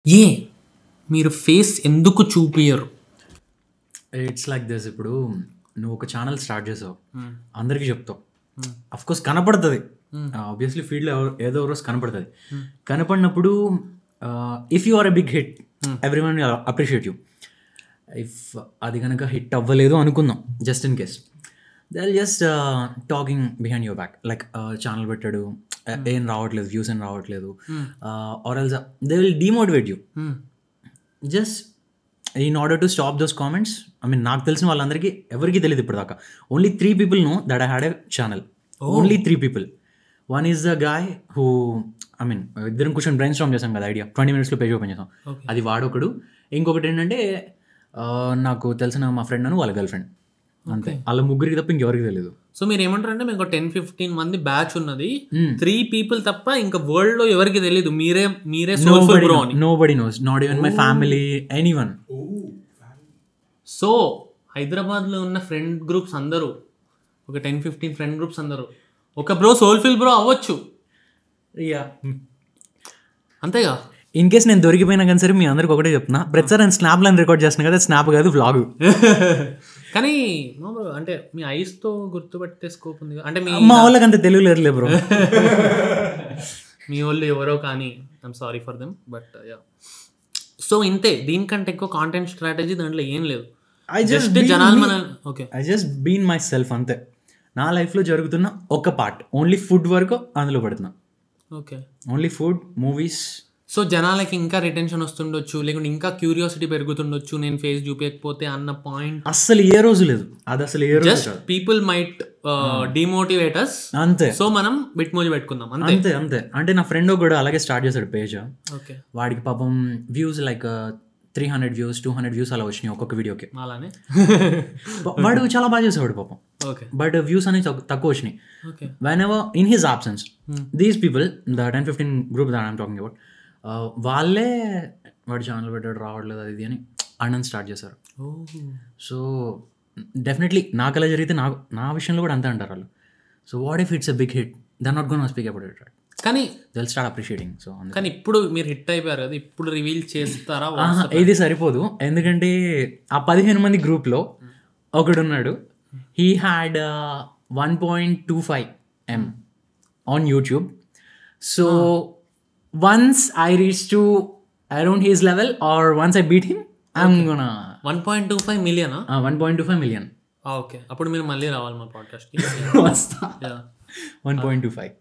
ఏ మీరు ఫేస్ ఎందుకు చూపియరు? It's like this. ఇప్పుడు నువ్వు ఒక ఛానల్ స్టార్ట్ చేసావు, అందరికీ చెప్తావు, అఫ్ కోర్స్ కనపడుతుంది, ఆబ్వియస్లీ ఫీల్డ్లో ఏదో ఒక రోజు కనపడుతుంది. కనపడినప్పుడు if you are a big hit everyone will appreciate you. If అది కనుక హిట్ అవ్వలేదు అనుకుందాం, just in case, they are just talking behind your back, like channel పెట్టాడు, ఏం రావట్లేదు, వ్యూస్ ఏం రావట్లేదు, or else they will demotivate you. Just in order to stop those comments, I mean నాకు తెలిసిన వాళ్ళందరికీ ఎవరికీ తెలియదు ఇప్పుడు దాకా. Only 3 people know that I had a channel. Only 3 people. One is the guy who, I mean ఇద్దరం కూర్చొని brain Storm చేసాం కదా, ఐడియా 20 minutesలో పేజ్ ఓపెన్ చేసాం, అది వాడొకడు. ఇంకొకటి ఏంటంటే నాకు తెలిసిన మా ఫ్రెండ్ అని వాళ్ళ గర్ల్ ఫ్రెండ్, అంతే. వాళ్ళ ముగ్గురికి తప్ప ఇంకెవరికి తెలియదు. సో మీరు ఏమంటారంటే మీకు 10-15 మంది బ్యాచ్ ఉన్నది, 3 people తప్ప ఇంకా వరల్డ్ లో ఎవరికి తెలియదు, మీరే సోల్ఫుల్ బ్రో అని. Nobody knows, not even my family, anyone. So Hyderabad లో ఉన్న ఫ్రెండ్ గ్రూప్స్ అందరూ, ఒక 10-15 ఫ్రెండ్ గ్రూప్స్ అందరూ ఒక బ్రో సోల్ఫుల్ బ్రో అవ్వచ్చు, అంతేగా. ఇన్ కేస్ నేను దొరికిపోయినా కానీ సరే మీ అందరికి ఒకటే చెప్తున్నా, ప్రతిసారి నేను స్నాప్ లైన్ రికార్డ్ చేస్తున్నా కదా, స్నాప్ కాదు వ్లాగ్. కానీ అంటే మీ ఐస్ తో గుర్తుపట్టే స్కోప్ ఉంది అంటే మా వాళ్ళకి అంత తెలుగు లేరులే బ్రో. మీ వాళ్ళు ఎవరో కానీ I'm sorry for them, but yeah. So ఇంతే, దీనికంటే ఎక్కువ కాంటెంట్ స్ట్రాటజీ దాంట్లో ఏం లేదు. I just been myself, అంతే. నా లైఫ్లో జరుగుతున్న ఒక పార్ట్, ఓన్లీ ఫుడ్ వరకు అందులో పెడుతున్నా. Okay, only food, movies. So జనాలకి ఇంకా రిటెన్షన్ వస్తుండొచ్చు, లేకుంటే ఇంకా క్యూరియాసిటీ పెరుగుతుండొచ్చు నేను ఫేస్ చూపించకపోతే అన్న పాయింట్ అసలు ఏ రోజు లేదు. అది అసలు ఏ రోజు జస్ట్ పీపుల్ మైట్ డిమోటివేట్ అస్, అంతే. సో మనం బిట్మోజి పెట్టుకుందాం, అంతే అంతే. అంటే నా ఫ్రెండ్ కూడా అలాగే స్టార్ట్ చేశాడు పేజ్. ఓకే, వాడికి పాపం వ్యూస్ లైక్ 300 views 200 views అలా వచ్చినాయి ఒక్కొక్క వీడియోకి. అలానే వాడు చాలా బాగా చేసేవాడు పాపం, బట్ వ్యూస్ అనేది తక్కువ వచ్చినాయి. When ever in his absence, these people, the 10-15 group that I'm talking about, వాళ్ళే వాడు ఛానల్ పెట్టాడు రావట్లేదు అది అని అనడం స్టార్ట్ చేశారు. సో డెఫినెట్లీ నాకు అలా జరిగితే నా విషయంలో కూడా అంతే అంటారు వాళ్ళు. So what if it's a big hit, they are not gonna speak about it, కానీ they will start appreciating. So కానీ ఇప్పుడు మీరు హిట్ అయిపోయారు కదా, ఇప్పుడు రివీల్ చేస్తారా? ఇది సరిపోదు, ఎందుకంటే ఆ 15 మంది గ్రూప్లో ఒకడున్నాడు, he had 1.25 M on YouTube. So once I reach to around his level or once I beat him, I'm gonna 1.25 million. 1.25 million. Okay, అప్పుడు మీరు మళ్ళీ రావాలి మా పాడ్కాస్ట్ కి. 1.25.